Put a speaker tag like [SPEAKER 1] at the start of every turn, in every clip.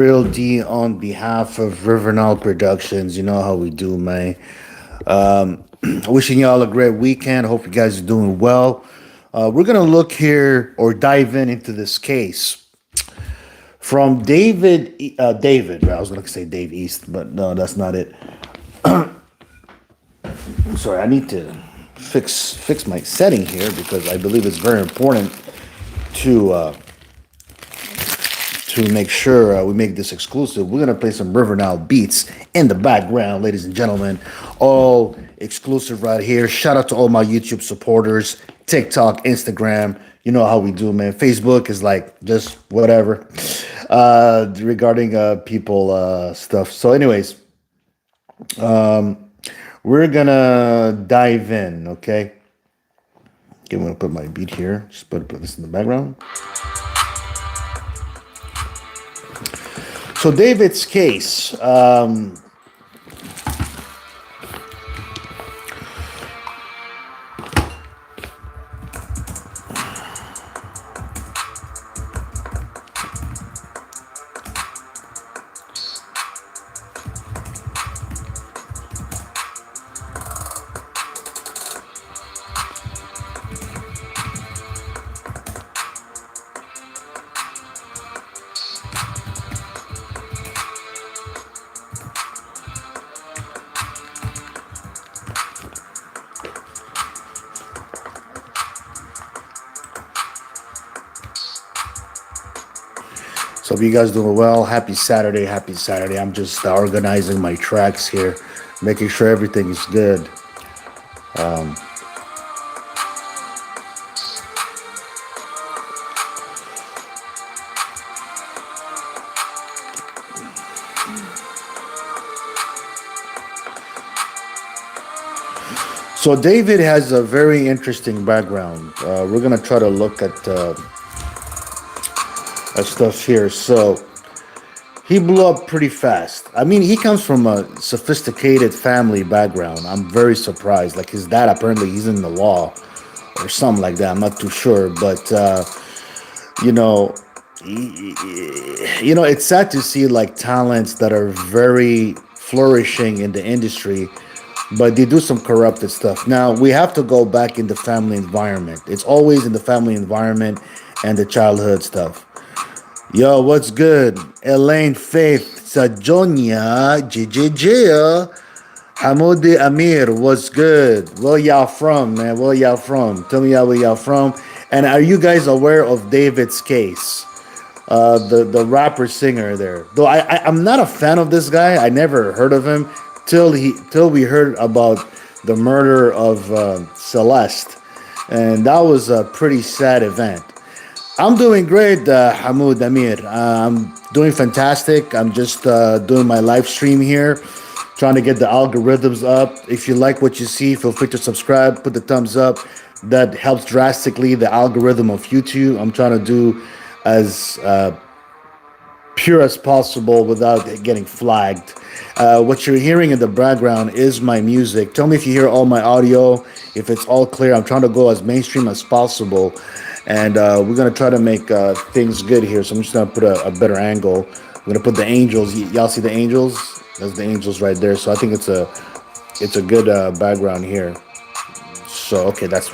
[SPEAKER 1] Real D on behalf of Rivernal Productions. You know how we do, man. Um, Wishing y'all a great weekend. Hope you guys are doing well. We're gonna look here or dive into this case from David. I was gonna say Dave East, but no, that's not it. I'm sorry. I need to fix my setting here because I believe it's very important to make sure we make this exclusive. We're gonna play some River Nile beats in the background, ladies and gentlemen. All exclusive right here. Shout out to all my YouTube supporters, TikTok, Instagram. You know how we do, man. Facebook is like just whatever regarding people stuff. So, anyways, we're gonna dive in. Okay. Okay, I'm gonna put my beat here. Just put this in the background. So David's case. So if you guys doing well, happy Saturday, happy Saturday. I'm just organizing my tracks here, making sure everything is good. So David has a very interesting background. We're gonna try to look at stuff here. So he blew up pretty fast. I mean, he comes from a sophisticated family background. I'm very surprised. Like his dad, apparently, he's in the law or something like that. I'm not too sure, but you know, it's sad to see like talents that are very flourishing in the industry, but they do some corrupted stuff. Now we have to go back in the family environment. It's always in the family environment and the childhood stuff. Yo, what's good? Elaine Faith Sajonia JJJ Hamoudi Amir, what's good? Where y'all from, man? Where y'all from? Tell me y'all where y'all from. And are you guys aware of David's case? The rapper singer there. Though I'm not a fan of this guy. I never heard of him till we heard about the murder of Celeste, and that was a pretty sad event. I'm doing great, Hamoud Amir. I'm doing fantastic. I'm just doing my live stream here, trying to get the algorithms up. If you like what you see, feel free to subscribe, put the thumbs up. That helps drastically the algorithm of YouTube. I'm trying to do as pure as possible without getting flagged. What you're hearing in the background is my music. Tell me if you hear all my audio, if it's all clear. I'm trying to go as mainstream as possible. And we're going to try to make things good here. So I'm just going to put a better angle. I'm going to put the angels. Y'all see the angels? That's the angels right there. So I think it's a good background here. So, okay, that's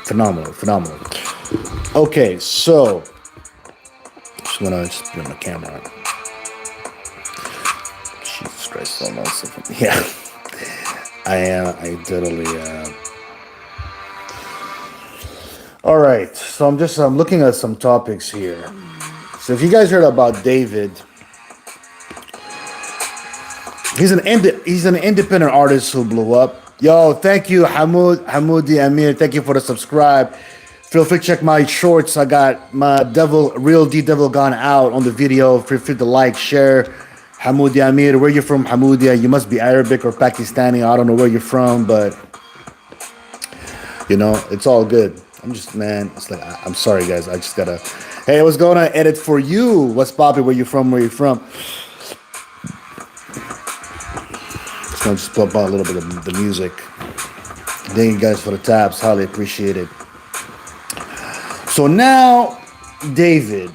[SPEAKER 1] phenomenal, phenomenal. Okay, so just gonna put my camera on. Jesus Christ, almost. Yeah, I totally. All right, so I'm looking at some topics here. So if you guys heard about David, he's an independent artist who blew up. Yo, thank you, Hamoudi Amir. Thank you for the subscribe. Feel free to check my shorts. I got my real D Devil Gone out on the video. Feel free to like, share. Hamoudi Amir, where you from, Hamoudia? You must be Arabic or Pakistani. I don't know where you're from, but it's all good. I'm just, man, it's like, I'm sorry, guys. I just gotta, hey, what's going on? Edit for you. What's poppin'? Where you from? Where you from? Just gonna just pump out a little bit of the music. Thank you guys for the tabs. Highly appreciate it. So now, David.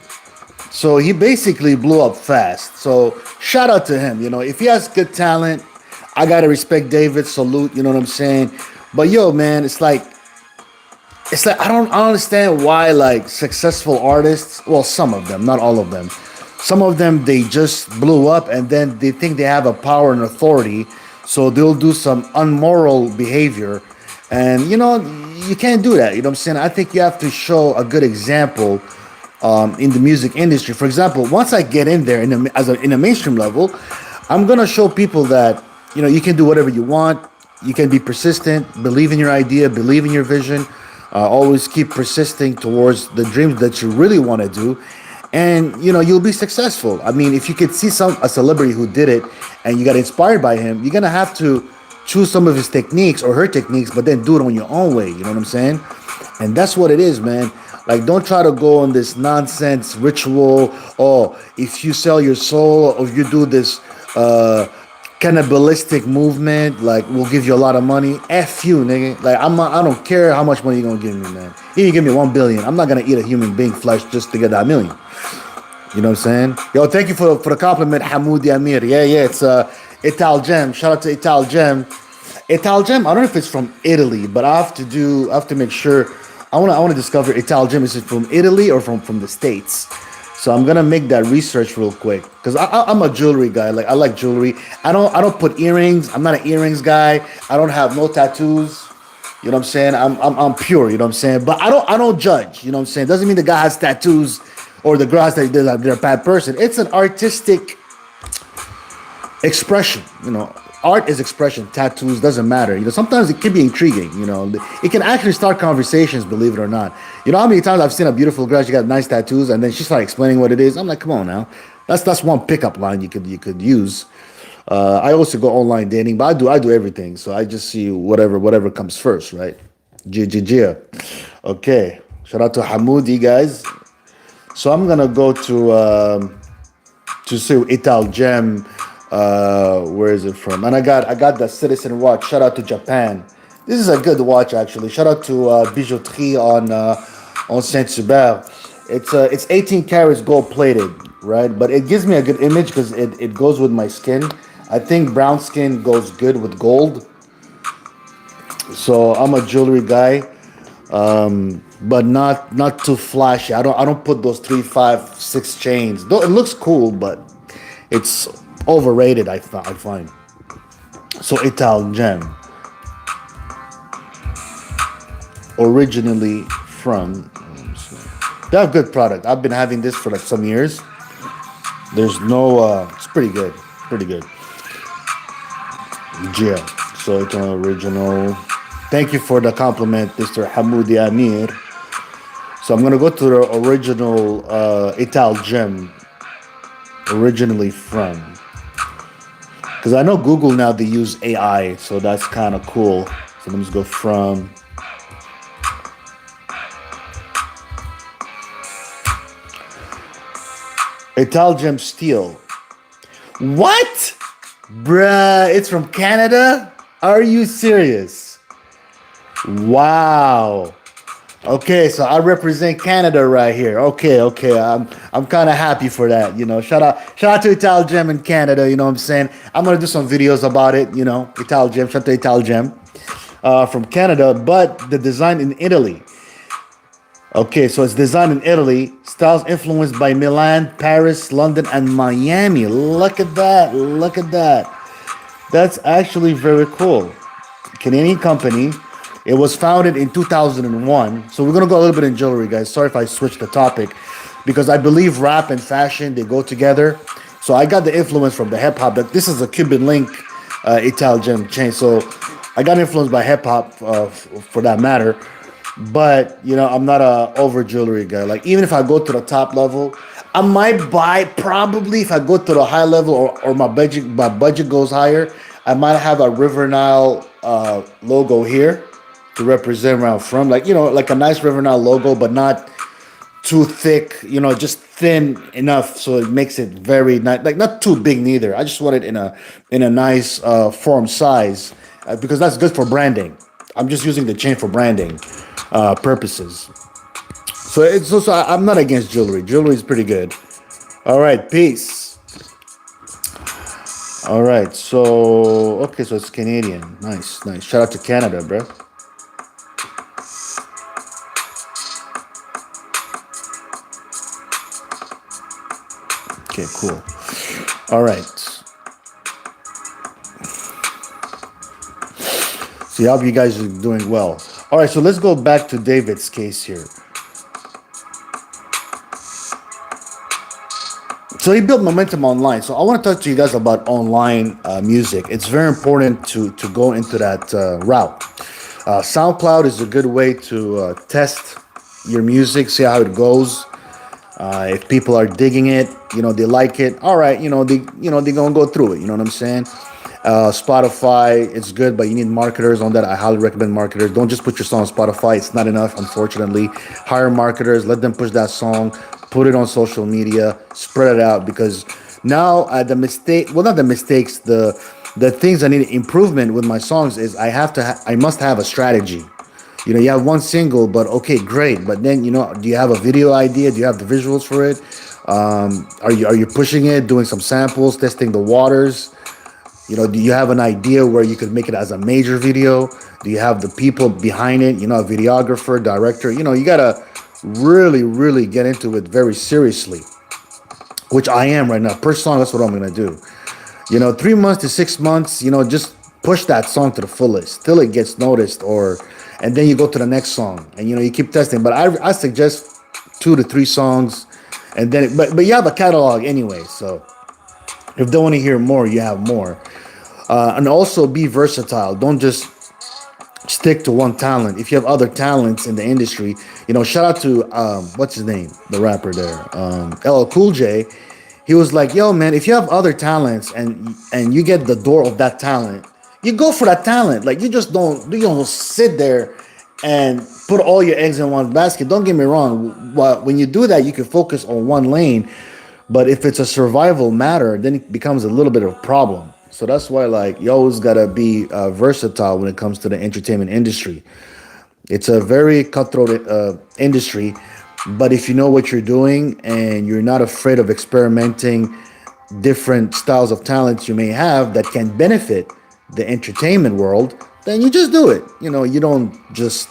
[SPEAKER 1] So he basically blew up fast. So shout out to him. If he has good talent, I gotta respect David. Salute. You know what I'm saying? But yo, man, it's like I don't understand why like successful artists, well, some of them, not all of them, some of them they just blew up and then they think they have a power and authority, so they'll do some unmoral behavior, and you can't do that. You know what I'm saying? I think you have to show a good example in the music industry. For example, once I get in there in a mainstream level, I'm gonna show people that you can do whatever you want. You can be persistent, believe in your idea, believe in your vision, always keep persisting towards the dreams that you really want to do, and you'll be successful. I mean, if you could see a celebrity who did it and you got inspired by him, you're gonna have to choose some of his techniques or her techniques, but then do it on your own way. You know what I'm saying? And that's what it is, man. Like, don't try to go on this nonsense ritual. Oh, if you sell your soul, or if you do this cannibalistic movement, like, we'll give you a lot of money. F you, nigga. Like, I don't care how much money you're gonna give me, man. You give me 1 billion. I'm not gonna eat a human being flesh just to get that million. You know what I'm saying? Yo, thank you for the compliment, Hamoudi Amir. Yeah, it's Ital Gem. Shout out to Ital Gem. Ital Gem. I don't know if it's from Italy, but I have to make sure. I want to discover Ital Gem. Is it from Italy or from the States? So I'm gonna make that research real quick because I'm a jewelry guy. Like, I like jewelry. I don't put earrings. I'm not an earrings guy. I don't have no tattoos. You know what I'm saying? I'm pure. You know what I'm saying? But I don't judge. You know what I'm saying? Doesn't mean the guy has tattoos or the girl has that they're a bad person. It's an artistic expression. Art is expression. Tattoos doesn't matter. Sometimes it can be intriguing. It can actually start conversations. Believe it or not. How many times I've seen a beautiful girl, she got nice tattoos, and then she started explaining what it is. I'm like, come on now. That's one pickup line you could use. I also go online dating, but I do everything. So I just see whatever comes first, right? Gia. Okay. Shout out to Hamoudi, guys. So I'm gonna go to see Ital Gem. Where is it from? And I got the Citizen watch. Shout out to Japan. This is a good watch, actually. Shout out to Bijouterie on Saint Hubert. It's 18 carats gold plated, right? But it gives me a good image because it goes with my skin. I think brown skin goes good with gold. So I'm a jewelry guy, but not too flashy. I don't put those 3, 5, 6 chains. Though it looks cool, but it's overrated. I find. So Ital Gem, originally from. They have good product. I've been having this for like some years. There's no. It's pretty good. Pretty good. Yeah. So it's an original. Thank you for the compliment, Mr. Hamoudi Amir. So I'm gonna go to the original Ital Gem. Originally from. Because I know Google now they use AI, so that's kind of cool. So let me just go from. Ital Gem Steel. What? Bruh, it's from Canada? Are you serious? Wow. Okay, so I represent Canada right here. Okay. I'm kind of happy for that. Shout out to Ital Gem in Canada. You know what I'm saying? I'm gonna do some videos about it. Ital Gem. Shout out to Ital Gem from Canada, but the design in Italy. Okay, so it's designed in Italy. Styles influenced by Milan, Paris, London, and Miami. Look at that. Look at that. That's actually very cool. Canadian company. It was founded in 2001. So we're going to go a little bit in jewelry, guys. Sorry if I switched the topic because I believe rap and fashion, they go together. So I got the influence from the hip hop. But this is a Cuban link Ital Gem chain. So I got influenced by hip hop for that matter. But, I'm not a over jewelry guy. Like, even if I go to the top level, I might buy probably if I go to the high level or my budget goes higher, I might have a River Nile logo here to represent where I'm from. Like, like a nice River Nile logo, but not too thick, just thin enough so it makes it very nice. Like, not too big neither. I just want it in a nice form size because that's good for branding. I'm just using the chain for branding purposes. So I'm not against jewelry. Jewelry is pretty good. All right, peace. All right, so okay, so it's Canadian. Nice, nice. Shout out to Canada, bro. Okay, cool. All right. So I hope you guys are doing well. All right, so let's go back to David's case here. So he built momentum online. So I want to talk to you guys about online music. It's very important to go into that route. SoundCloud is a good way to test your music, see how it goes. If people are digging it, they like it. All right, they're gonna go through it. You know what I'm saying? Spotify, it's good, but you need marketers on that. I highly recommend marketers. Don't just put your song on Spotify. It's not enough, unfortunately. Hire marketers. Let them push that song. Put it on social media. Spread it out because now the mistake. Well, not the mistakes. The things I need improvement with my songs is I must have a strategy. You have one single, but okay, great. But then, do you have a video idea? Do you have the visuals for it? Are you pushing it, doing some samples, testing the waters? Do you have an idea where you could make it as a major video? Do you have the people behind it? A videographer, director? You gotta really, really get into it very seriously, which I am right now. Per song, that's what I'm gonna do. 3 months to 6 months, just push that song to the fullest till it gets noticed, and then you go to the next song, and you keep testing. But I suggest 2 to 3 songs, and then but you have a catalog anyway. So if they want to hear more, you have more, and also be versatile. Don't just stick to one talent. If you have other talents in the industry, shout out to what's his name, the rapper there, LL Cool J. He was like, "Yo, man, if you have other talents and you get the door of that talent, you go for that talent. Like you don't sit there and put all your eggs in one basket. Don't get me wrong. When you do that, you can focus on one lane. But if it's a survival matter, then it becomes a little bit of a problem. So that's why, like, you always gotta be versatile when it comes to the entertainment industry. It's a very cutthroat industry, but if you know what you're doing and you're not afraid of experimenting different styles of talents you may have that can benefit the entertainment world, then you just do it. You don't just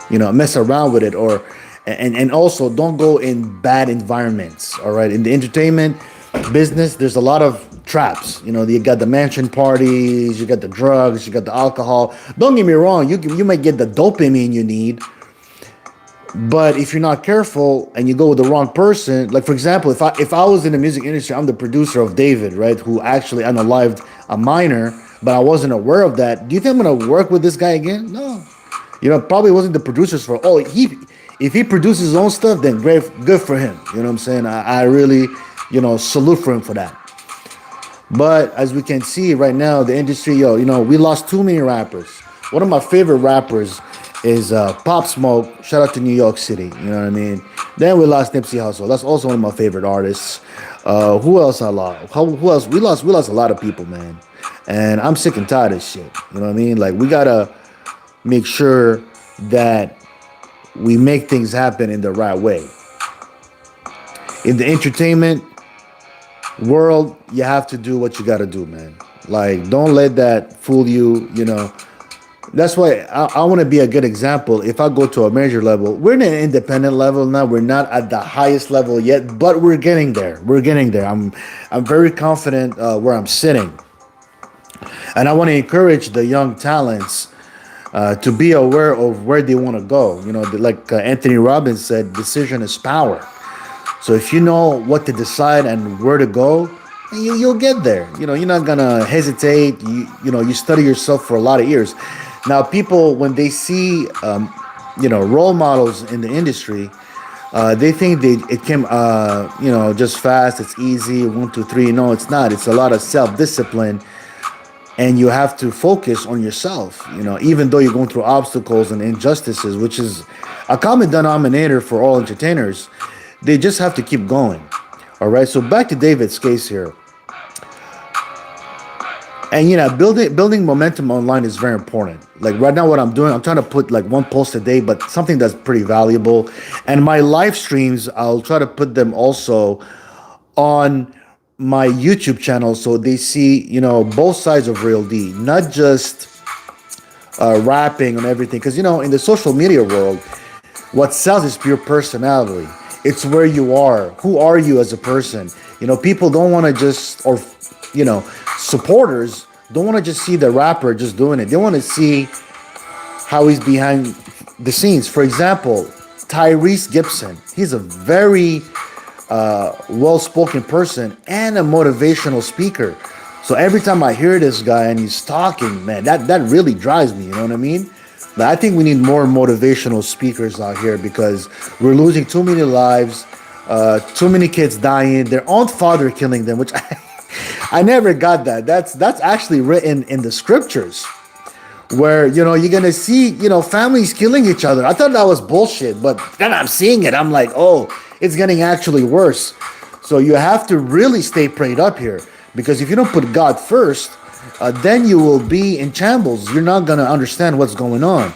[SPEAKER 1] mess around with it, and also don't go in bad environments. All right, in the entertainment business, there's a lot of traps. You got the mansion parties, you got the drugs, you got the alcohol. Don't get me wrong, you might get the dopamine you need, but if you're not careful and you go with the wrong person, like for example, if I was in the music industry, I'm the producer of David, right, who actually unalived a minor, but I wasn't aware of that. Do you think I'm gonna work with this guy again? No. Probably wasn't the producers for. Oh, if he produces his own stuff, then great, good for him. You know what I'm saying? I really, salute for him for that. But as we can see right now, the industry, we lost too many rappers. One of my favorite rappers is Pop Smoke. Shout out to New York City. You know what I mean? Then we lost Nipsey Hussle. That's also one of my favorite artists. Who else I lost? Who else? We lost a lot of people, man. And I'm sick and tired of shit. You know what I mean? Like, we gotta make sure that we make things happen in the right way. In the entertainment world, you have to do what you got to do, man. Like, don't let that fool you. That's why I want to be a good example. If I go to a major level, we're in an independent level now. We're not at the highest level yet, but we're getting there. We're getting there. I'm very confident where I'm sitting, and I want to encourage the young talents to be aware of where they want to go. Like Anthony Robbins said, decision is power. So if you know what to decide and where to go, you'll get there. You're not gonna hesitate. You study yourself for a lot of years. Now, people, when they see role models in the industry, they think it came just fast. It's easy, 1, 2, 3. No, it's not. It's a lot of self-discipline, and you have to focus on yourself. Even though you're going through obstacles and injustices, which is a common denominator for all entertainers, they just have to keep going. All right. So back to David's case here. And building momentum online is very important. Like right now, what I'm doing, I'm trying to put like one post a day, but something that's pretty valuable. And my live streams, I'll try to put them also on my YouTube channel so they see, both sides of Real D, not just rapping and everything. Because in the social media world, what sells is pure personality. It's where you are. Who are you as a person? People don't want to just, or supporters don't want to just see the rapper just doing it. They want to see how he's behind the scenes. For example, Tyrese Gibson. He's a very well-spoken person and a motivational speaker. So every time I hear this guy and he's talking, man, that really drives me. You know what I mean? But I think we need more motivational speakers out here because we're losing too many lives, too many kids dying, their own father killing them, which I never got that. That's actually written in the scriptures where, you're going to see, families killing each other. I thought that was bullshit, but then I'm seeing it. I'm like, oh, it's getting actually worse. So you have to really stay prayed up here because if you don't put God first, then you will be in shambles. You're not going to understand what's going on.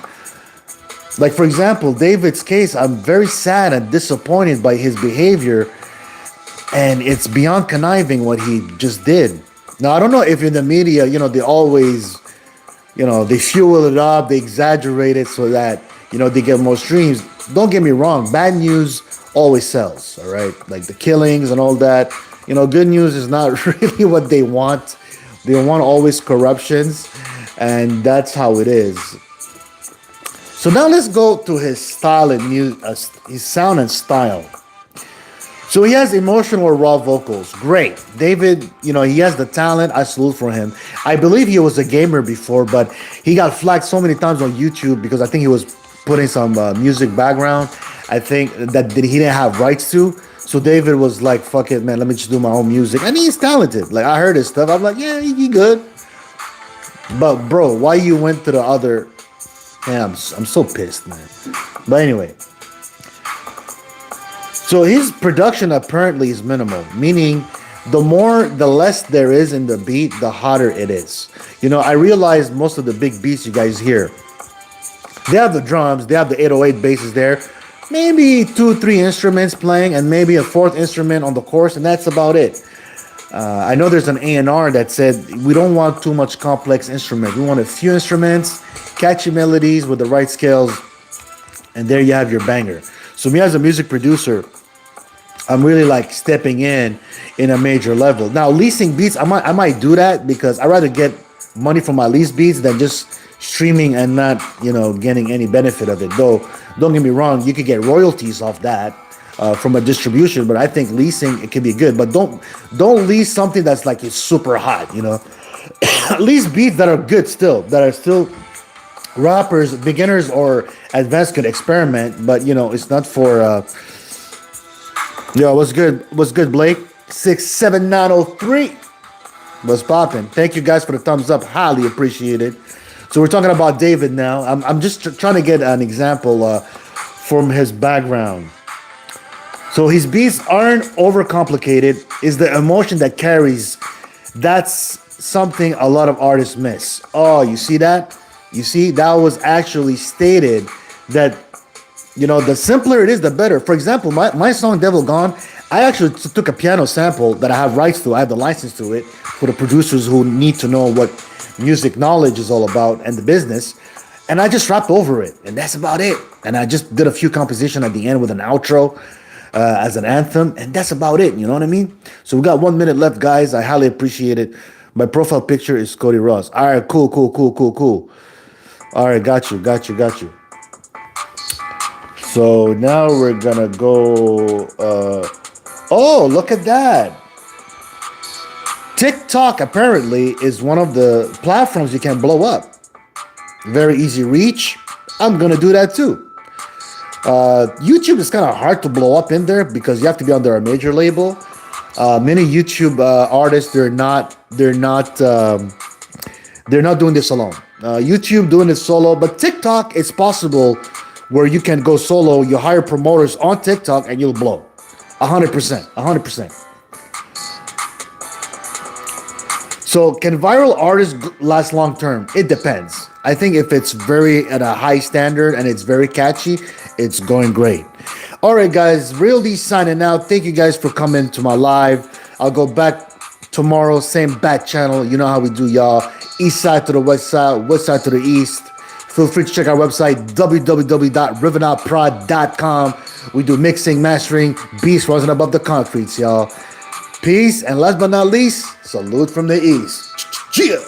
[SPEAKER 1] Like, for example, David's case, I'm very sad and disappointed by his behavior. And it's beyond conniving what he just did. Now, I don't know if in the media, they always, they fuel it up, they exaggerate it so that, they get more streams. Don't get me wrong, bad news always sells, all right? Like the killings and all that. Good news is not really what they want. They want always corruptions, and that's how it is. So now let's go to his style and his sound and style. So he has emotional raw vocals. Great. David, he has the talent. I salute for him. I believe he was a gamer before, but he got flagged so many times on YouTube because I think he was putting some music background. I think that he didn't have rights to. So David was like, fuck it, man, let me just do my own music. And he's talented. Like, I heard his stuff. I'm like, yeah, he good. But, bro, why you went to the other... Man, I'm so pissed, man. But anyway. So his production apparently is minimal, meaning the less there is in the beat, the hotter it is. I realized most of the big beats you guys hear, they have the drums, they have the 808 basses there, maybe 2-3 instruments playing, and maybe a fourth instrument on the chorus, and that's about it. I know there's an A&R that said we don't want too much complex instrument. We want a few instruments, catchy melodies with the right scales, and there you have your banger. So me as a music producer, I'm really like stepping in a major level. Now leasing beats, I might do that because I'd rather get money from my lease beats than just streaming and not getting any benefit of it. Though don't get me wrong, you could get royalties off that from a distribution, but I think leasing it can be good. But don't lease something that's like it's super hot. Lease beats that are good still, that are still rappers, beginners or advanced could experiment, but it's not for what's good, Blake? 67903. What's popping? Thank you guys for the thumbs up. Highly appreciated. So we're talking about David now. I'm just trying to get an example from his background. So his beats aren't overcomplicated. It's the emotion that carries. That's something a lot of artists miss. Oh, you see that? You see, that was actually stated that, the simpler it is, the better. For example, my song Devil Gone, I actually took a piano sample that I have rights to. I have the license to it for the producers who need to know what music knowledge is all about and the business. And I just rapped over it. And that's about it. And I just did a few composition at the end with an outro as an anthem. And that's about it. You know what I mean? So we got 1 minute left, guys. I highly appreciate it. My profile picture is Cody Ross. All right, cool. All right, got you. So now we're gonna go. Oh, look at that! TikTok apparently is one of the platforms you can blow up. Very easy reach. I'm gonna do that too. YouTube is kind of hard to blow up in there because you have to be under a major label. Many YouTube artists they're not doing this alone. YouTube doing it solo, but TikTok it's possible where you can go solo. You hire promoters on TikTok and you'll blow 100%. So, can viral artists last long term? It depends. I think if it's very at a high standard and it's very catchy, it's going great. All right, guys, Real D signing out. Thank you guys for coming to my live. I'll go back tomorrow, same bat channel. You know how we do, y'all. East side to the west side to the east. Feel free to check our website, www.rivernautprod.com. We do mixing, mastering, beats rising above the concretes, y'all. Peace, and last but not least, salute from the east. Cheers!